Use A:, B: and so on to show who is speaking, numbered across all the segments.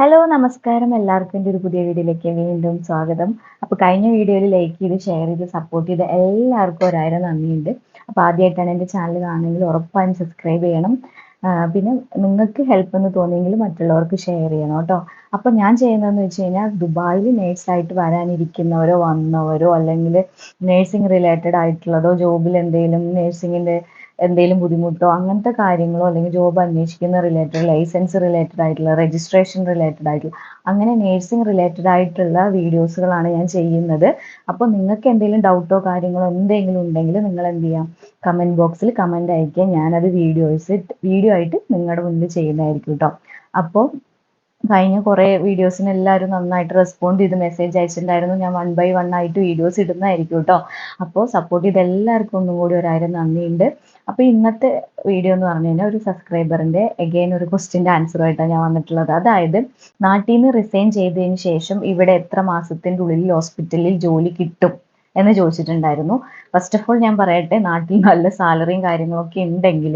A: Hello നമസ്കാരം എല്ലാവർക്കും എൻ്റെ ഒരു പുതിയ വീഡിയോയിലേക്ക് വീണ്ടും സ്വാഗതം. അപ്പോൾ കഴിഞ്ഞ വീഡിയോയിൽ ലൈക്ക് ചെയ്ത് ഷെയർ ചെയ്ത് സപ്പോർട്ട് ചെയ്ത എല്ലാവർക്കും ഒരായിരം നന്ദിയുണ്ട്. അപ്പോൾ ആദ്യമായിട്ടാണ് എൻ്റെ ചാനൽ കാണുന്നതെങ്കിൽ ഉറപ്പായും സബ്സ്ക്രൈബ് ചെയ്യണം. പിന്നെ നിങ്ങൾക്ക് ഹെൽപ്പ് എന്ന് തോന്നിയെങ്കിൽ മറ്റുള്ളവർക്ക് ഷെയർ ചെയ്യണം കേട്ടോ. അപ്പോൾ ഞാൻ ചെയ്യുന്നതെന്ന് വെച്ച് കഴിഞ്ഞാൽ ദുബായിൽ നേഴ്സായിട്ട് വരാനിരിക്കുന്നവരോ വന്നവരോ അല്ലെങ്കിൽ നേഴ്സിംഗ് റിലേറ്റഡ് ആയിട്ടുള്ളതോ ജോബിൽ എന്തെങ്കിലും നേഴ്സിങ്ങിൻ്റെ എന്തെങ്കിലും ബുദ്ധിമുട്ടോ അങ്ങനത്തെ കാര്യങ്ങളോ അല്ലെങ്കിൽ ജോബ് അന്വേഷിക്കുന്ന റിലേറ്റഡ് ലൈസൻസ് റിലേറ്റഡ് ആയിട്ടുള്ള രജിസ്ട്രേഷൻ റിലേറ്റഡ് ആയിട്ടുള്ള അങ്ങനെ നേഴ്സിംഗ് റിലേറ്റഡ് ആയിട്ടുള്ള വീഡിയോസുകളാണ് ഞാൻ ചെയ്യുന്നത്. അപ്പോൾ നിങ്ങൾക്ക് എന്തെങ്കിലും ഡൗട്ടോ കാര്യങ്ങളോ എന്തെങ്കിലും ഉണ്ടെങ്കിൽ നിങ്ങൾ എന്ത് ചെയ്യാം, കമൻറ്റ് ബോക്സിൽ കമൻറ്റ് അയക്കുക. ഞാനത് വീഡിയോ ആയിട്ട് നിങ്ങളുടെ മുന്നിൽ ചെയ്യുന്നതായിരിക്കും കേട്ടോ. അപ്പോൾ കഴിഞ്ഞ കുറേ വീഡിയോസിന് എല്ലാവരും നന്നായിട്ട് റെസ്പോണ്ട് ചെയ്ത് മെസ്സേജ് അയച്ചിട്ടുണ്ടായിരുന്നു. ഞാൻ 1 by 1 ആയിട്ട് വീഡിയോസ് ഇടുന്നതായിരിക്കും കേട്ടോ. അപ്പോൾ സപ്പോർട്ട് ചെയ്ത എല്ലാവർക്കും ഒന്നും കൂടി ഒരായിരം നന്ദിയുണ്ട്. അപ്പോൾ ഇന്നത്തെ വീഡിയോ എന്ന് പറഞ്ഞു കഴിഞ്ഞാൽ ഒരു സബ്സ്ക്രൈബറിൻ്റെ എഗെയിൻ ഒരു ക്വസ്റ്റ്യൻ്റെ ആൻസറുമായിട്ടാണ് ഞാൻ വന്നിട്ടുള്ളത്. അതായത് നാട്ടിൽ നിന്ന് റിസൈൻ ചെയ്തതിന് ശേഷം ഇവിടെ എത്ര മാസത്തിൻ്റെ ഉള്ളിൽ ഹോസ്പിറ്റലിൽ ജോലി കിട്ടും എന്ന് ചോദിച്ചിട്ടുണ്ടായിരുന്നു. ഫസ്റ്റ് ഓഫ് ഓൾ ഞാൻ പറയട്ടെ, നാട്ടിൽ നല്ല സാലറിയും കാര്യങ്ങളൊക്കെ ഉണ്ടെങ്കിൽ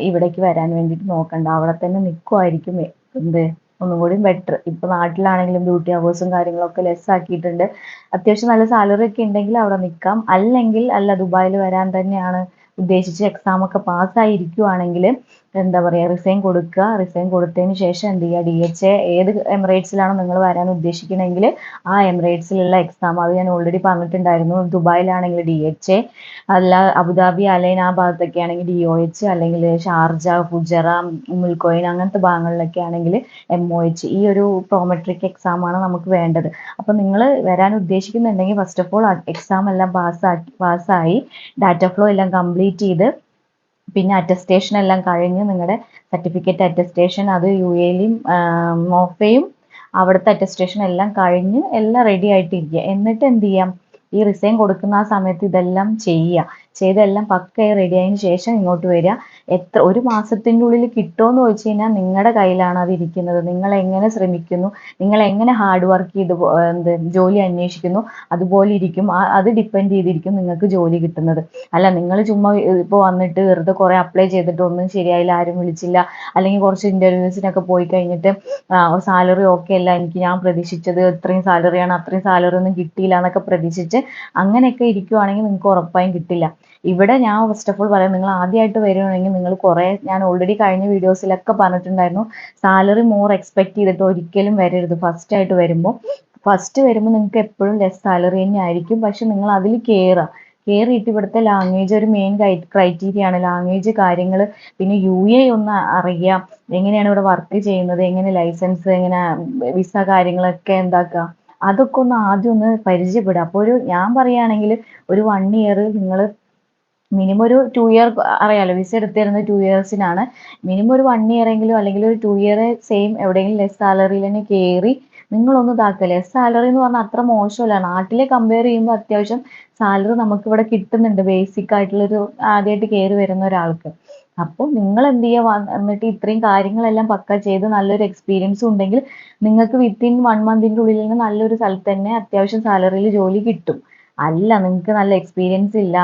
A: ഇവിടേക്ക് വരാൻ വേണ്ടിയിട്ട് നോക്കണ്ട, അവിടെ തന്നെ നിൽക്കുമായിരിക്കും എന്ത് ഒന്നും കൂടി ബെറ്റർ. ഇപ്പൊ നാട്ടിലാണെങ്കിലും ഡ്യൂട്ടി അവേഴ്സും കാര്യങ്ങളൊക്കെ ലെസ് ആക്കിയിട്ടുണ്ട്. അത്യാവശ്യം നല്ല സാലറി ഒക്കെ ഉണ്ടെങ്കിൽ അവിടെ നിൽക്കാം. അല്ലെങ്കിൽ അല്ല ദുബായിൽ വരാൻ തന്നെയാണ് ഉദ്ദേശിച്ച് എക്സാം ഒക്കെ പാസ്സായിരിക്കുവാണെങ്കിൽ എന്താ പറയുക, റിസൈൻ കൊടുക്കുക. റിസൈൻ കൊടുത്തതിന് ശേഷം എന്ത് ചെയ്യുക, DHA ഏത് എമിറേറ്റ്സിലാണോ നിങ്ങൾ വരാൻ ഉദ്ദേശിക്കണമെങ്കിൽ ആ എമിറേറ്റ്സിലുള്ള എക്സാം, അത് ഞാൻ ഓൾറെഡി പറഞ്ഞിട്ടുണ്ടായിരുന്നു. ദുബായിലാണെങ്കിൽ DHA, അല്ല അബുദാബി അലൈൻ ആ ഭാഗത്തൊക്കെ ആണെങ്കിൽ DOH, അല്ലെങ്കിൽ ഷാർജ ഫുജറ മുൽക്കോയിൻ അങ്ങനത്തെ ഭാഗങ്ങളിലൊക്കെ ആണെങ്കിൽ MOH. ഈ ഒരു പ്രോമെട്രിക് എക്സാമാണ് നമുക്ക് വേണ്ടത്. അപ്പം നിങ്ങൾ വരാൻ ഉദ്ദേശിക്കുന്നുണ്ടെങ്കിൽ ഫസ്റ്റ് ഓഫ് ഓൾ എക്സാം എല്ലാം പാസ്സായി ഡാറ്റ ഫ്ലോ എല്ലാം കംപ്ലീറ്റ് ചെയ്ത് പിന്നെ അറ്റസ്റ്റേഷൻ എല്ലാം കഴിഞ്ഞ് നിങ്ങളുടെ സർട്ടിഫിക്കറ്റ് അറ്റസ്റ്റേഷൻ അത് UAE-ലും മോഫയും അവിടുത്തെ അറ്റസ്റ്റേഷൻ എല്ലാം കഴിഞ്ഞ് എല്ലാം റെഡി ആയിട്ടിരിക്കുക. എന്നിട്ട് എന്ത് ചെയ്യാം, ഈ റിസൈൻ കൊടുക്കുന്ന ആ സമയത്ത് ഇതെല്ലാം ചെയ്തെല്ലാം പക്കയായി റെഡി ആയതിനു ശേഷം ഇങ്ങോട്ട് വരിക. ഒരു മാസത്തിൻ്റെ ഉള്ളിൽ കിട്ടുമോയെന്ന് ചോദിച്ചു കഴിഞ്ഞാൽ നിങ്ങളുടെ കയ്യിലാണ് അത് ഇരിക്കുന്നത്. നിങ്ങൾ എങ്ങനെ ശ്രമിക്കുന്നു, നിങ്ങൾ എങ്ങനെ ഹാർഡ് വർക്ക് ചെയ്ത് ജോലി അന്വേഷിക്കുന്നു, അതുപോലെ ഇരിക്കും. അത് ഡിപ്പെൻഡ് ചെയ്തിരിക്കും നിങ്ങൾക്ക് ജോലി കിട്ടുന്നത്. അല്ല നിങ്ങൾ ചുമ്മാ ഇപ്പോൾ വന്നിട്ട് വെറുതെ കുറേ അപ്ലൈ ചെയ്തിട്ട് ഒന്നും ശരിയായില്ല, ആരും വിളിച്ചില്ല, അല്ലെങ്കിൽ കുറച്ച് ഇൻ്റർവ്യൂസിനൊക്കെ പോയി കഴിഞ്ഞിട്ട് സാലറി ഓക്കെ അല്ല, ഞാൻ പ്രതീക്ഷിച്ചത് ഇത്രയും സാലറിയാണ്, അത്രയും സാലറി ഒന്നും കിട്ടിയില്ല എന്നൊക്കെ പ്രതീക്ഷിച്ച് അങ്ങനെയൊക്കെ ഇരിക്കുവാണെങ്കിൽ നിങ്ങൾക്ക് ഉറപ്പായും കിട്ടില്ല. ഇവിടെ ഞാൻ ഫസ്റ്റ് ഓഫ് ഓൾ പറയാം, നിങ്ങൾ ആദ്യമായിട്ട് വരുവാണെങ്കിൽ നിങ്ങൾ ഞാൻ ഓൾറെഡി കഴിഞ്ഞ വീഡിയോസിലൊക്കെ പറഞ്ഞിട്ടുണ്ടായിരുന്നു, സാലറി എക്സ്പെക്ട് ചെയ്തിട്ട് ഒരിക്കലും വരരുത്. ഫസ്റ്റ് വരുമ്പോൾ നിങ്ങൾക്ക് എപ്പോഴും ലെസ് സാലറി തന്നെ ആയിരിക്കും. പക്ഷെ നിങ്ങൾ അതിൽ കയറിയിട്ട് ഇവിടുത്തെ ലാംഗ്വേജ് ഒരു മെയിൻ ക്രൈറ്റീരിയ ആണ്. ലാംഗ്വേജ് കാര്യങ്ങൾ, പിന്നെ UAE ഒന്ന് അറിയാം, എങ്ങനെയാണ് ഇവിടെ വർക്ക് ചെയ്യുന്നത്, എങ്ങനെ ലൈസൻസ്, എങ്ങനെ വിസ കാര്യങ്ങളൊക്കെ എന്താക്കുക, അതൊക്കെ ഒന്ന് ആദ്യം ഒന്ന് പരിചയപ്പെടുക. അപ്പോൾ ഞാൻ പറയുകയാണെങ്കിൽ ഒരു 1 ഇയർ നിങ്ങൾ മിനിമം ഒരു 2 ഇയർ, അറിയാലോ വിസ എടുത്തു തരുന്നത് 2 ഇയേഴ്സിനാണ്. മിനിമം ഒരു 1 ഇയർ എങ്കിലും അല്ലെങ്കിൽ ഒരു 2 ഇയർ സെയിം എവിടെയെങ്കിലും ലെസ് സാലറിയിൽ തന്നെ കയറി നിങ്ങളൊന്ന് ഇതാക്കുക. ലെസ് സാലറി എന്ന് പറഞ്ഞാൽ അത്ര മോശമല്ല, നാട്ടിലെ കമ്പയർ ചെയ്യുമ്പോൾ അത്യാവശ്യം സാലറി നമുക്കിവിടെ കിട്ടുന്നുണ്ട് ബേസിക് ആയിട്ടുള്ളൊരു ആദ്യമായിട്ട് കയറി വരുന്ന ഒരാൾക്ക്. അപ്പോൾ നിങ്ങൾ എന്ത് ചെയ്യുക, എന്നിട്ട് ഇത്രയും കാര്യങ്ങളെല്ലാം പക്ക ചെയ്ത് നല്ലൊരു എക്സ്പീരിയൻസ് ഉണ്ടെങ്കിൽ നിങ്ങൾക്ക് വിത്തിൻ 1 മന്തിൻ്റെ ഉള്ളിൽ തന്നെ നല്ലൊരു സ്ഥലത്ത് തന്നെ അത്യാവശ്യം സാലറിയിൽ ജോലി കിട്ടും. അല്ല നിങ്ങൾക്ക് നല്ല എക്സ്പീരിയൻസ് ഇല്ല,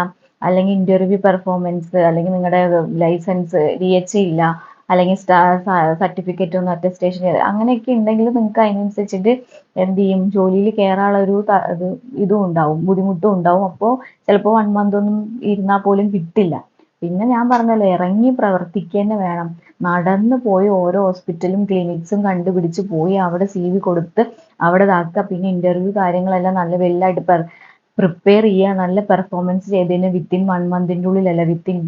A: അല്ലെങ്കിൽ ഇന്റർവ്യൂ പെർഫോമൻസ്, അല്ലെങ്കിൽ നിങ്ങളുടെ ലൈസൻസ് DHA ഇല്ല, അല്ലെങ്കിൽ സർട്ടിഫിക്കറ്റ് ഒന്നും അറ്റസ്റ്റേഷൻ അങ്ങനെയൊക്കെ ഉണ്ടെങ്കിൽ നിങ്ങൾക്ക് അതിനനുസരിച്ചിട്ട് എന്ത് ചെയ്യും, ജോലിയിൽ കയറാനുള്ള ഒരു ഇതും ഉണ്ടാവും, ബുദ്ധിമുട്ടും ഉണ്ടാവും. അപ്പോൾ ചിലപ്പോൾ 1 മന്ത് ഒന്നും ഇരുന്നാൽ പോലും കിട്ടില്ല. പിന്നെ ഞാൻ പറഞ്ഞല്ലോ, ഇറങ്ങി പ്രവർത്തിക്കുക തന്നെ വേണം. നടന്ന് പോയി ഓരോ ഹോസ്പിറ്റലും ക്ലിനിക്സും കണ്ടുപിടിച്ച് പോയി അവിടെ CV കൊടുത്ത് അവിടെ ഇതാക്കുക. പിന്നെ ഇന്റർവ്യൂ കാര്യങ്ങളെല്ലാം നല്ല വെല്ലായിട്ട് പ്രിപ്പയർ ചെയ്യുക. നല്ല പെർഫോമൻസ് ചെയ്തതിന് വിത്തിൻ 1 മന്തിൻ്റെ ഉള്ളിലല്ല, വിത്തിൻ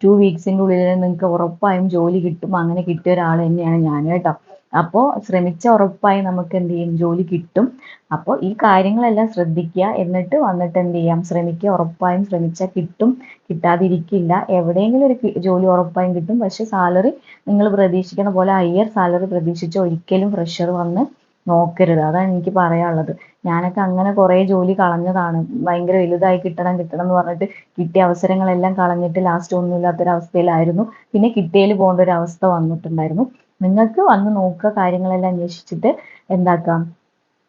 A: 2 വീക്സിൻ്റെ ഉള്ളിൽ നിങ്ങൾക്ക് ഉറപ്പായും ജോലി കിട്ടും. അങ്ങനെ കിട്ടിയ ഒരാൾ തന്നെയാണ് ഞാൻ കേട്ടോ. അപ്പോൾ ശ്രമിച്ച ഉറപ്പായും നമുക്ക് എന്ത് ചെയ്യും, ജോലി കിട്ടും. അപ്പോൾ ഈ കാര്യങ്ങളെല്ലാം ശ്രദ്ധിക്കുക. എന്നിട്ട് വന്നിട്ട് എന്ത് ചെയ്യാം, ശ്രമിക്കുക. ഉറപ്പായും ശ്രമിച്ചാൽ കിട്ടും, കിട്ടാതിരിക്കില്ല. എവിടെയെങ്കിലും ഒരു ജോലി ഉറപ്പായും കിട്ടും. പക്ഷെ സാലറി നിങ്ങൾ പ്രതീക്ഷിക്കുന്ന പോലെ ഹയർ സാലറി പ്രതീക്ഷിച്ച് ഒരിക്കലും ഫ്രഷർ വന്ന് നോക്കരുത്. അതാണ് എനിക്ക് പറയാനുള്ളത്. ഞാനൊക്കെ അങ്ങനെ കുറേ ജോലി കളഞ്ഞതാണ്. ഭയങ്കര വലുതായി കിട്ടണം എന്ന് പറഞ്ഞിട്ട് കിട്ടിയ അവസരങ്ങളെല്ലാം കളഞ്ഞിട്ട് ലാസ്റ്റ് ഒന്നുമില്ലാത്തൊരവസ്ഥയിലായിരുന്നു. പിന്നെ കിട്ടിയതിൽ പോകേണ്ട ഒരു അവസ്ഥ വന്നിട്ടുണ്ടായിരുന്നു. നിങ്ങൾക്ക് വന്ന് നോക്കുക, കാര്യങ്ങളെല്ലാം അന്വേഷിച്ചിട്ട് എന്താക്കാം,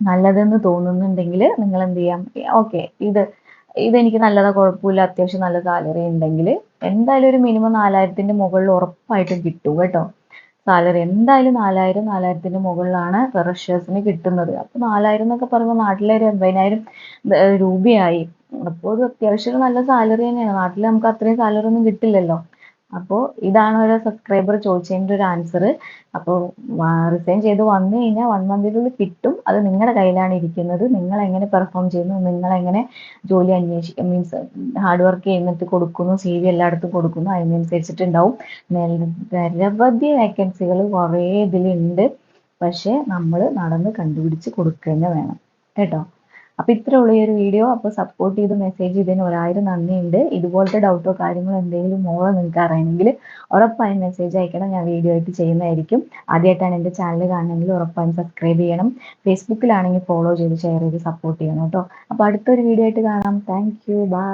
A: നല്ലതെന്ന് തോന്നുന്നുണ്ടെങ്കിൽ നിങ്ങൾ എന്ത് ചെയ്യാം, ഓക്കെ ഇതെനിക്ക് നല്ലതാ, കുഴപ്പമില്ല, അത്യാവശ്യം നല്ല സാലറി ഉണ്ടെങ്കിൽ എന്തായാലും ഒരു മിനിമം 4000ൻ്റെ മുകളിൽ ഉറപ്പായിട്ടും കിട്ടും കേട്ടോ. സാലറി എന്തായാലും 4000 4000ത്തിന് മുകളിലാണ് ഫ്രഷേഴ്സിന് കിട്ടുന്നത്. അപ്പോൾ 4000 എന്നൊക്കെ പറയുമ്പോൾ നാട്ടിലെ ഒരു 80,000 രൂപയായി. അപ്പോൾ അത് അത്യാവശ്യം ഒരു നല്ല സാലറി തന്നെയാണ്. നാട്ടിൽ നമുക്ക് അത്രയും സാലറി ഒന്നും കിട്ടില്ലല്ലോ. അപ്പോൾ ഇതാണ് ഒരു സബ്സ്ക്രൈബർ ചോദിച്ചതിൻ്റെ ഒരു ആൻസർ. അപ്പോൾ റിസൈൻ ചെയ്ത് വന്നു കഴിഞ്ഞാൽ 1 മന്തിനുള്ളിൽ കിട്ടും. അത് നിങ്ങളുടെ കയ്യിലാണ് ഇരിക്കുന്നത്. നിങ്ങൾ എങ്ങനെ പെർഫോം ചെയ്യുന്നു, നിങ്ങൾ എങ്ങനെ ജോലി മീൻസ് ഹാർഡ് വർക്ക് ചെയ്യുന്നിട്ട് കൊടുക്കുന്നു, CV എല്ലായിടത്തും കൊടുക്കുന്നു, അതിനനുസരിച്ചിട്ടുണ്ടാവും. നിരവധി വേക്കൻസികൾ കുറേ ഇതിലുണ്ട്. പക്ഷേ നമ്മൾ നടന്ന് കണ്ടുപിടിച്ച് കൊടുക്കുക തന്നെ വേണം കേട്ടോ. അപ്പോൾ ഇത്രേ ഉള്ളൂ ഈ ഒരു വീഡിയോ. അപ്പോൾ സപ്പോർട്ട് ചെയ്ത് മെസ്സേജ് ചെയ്തതിന് 1000 നന്ദിയുണ്ട്. ഇതുപോലത്തെ ഡൗട്ടോ കാര്യങ്ങളോ എന്തെങ്കിലും നിങ്ങൾക്ക് അറിയണമെങ്കിൽ ഉറപ്പായും മെസ്സേജ് അയക്കണം. ഞാൻ വീഡിയോ ആയിട്ട് ചെയ്യുന്നതായിരിക്കും. ആദ്യമായിട്ടാണ് എൻ്റെ ചാനൽ കാണണമെങ്കിൽ ഉറപ്പായും സബ്സ്ക്രൈബ് ചെയ്യണം. ഫേസ്ബുക്കിലാണെങ്കിൽ ഫോളോ ചെയ്ത് ഷെയർ ചെയ്ത് സപ്പോർട്ട് ചെയ്യണം കേട്ടോ. അപ്പോൾ അടുത്തൊരു വീഡിയോ ആയിട്ട് കാണാം. Thank you. ബൈ.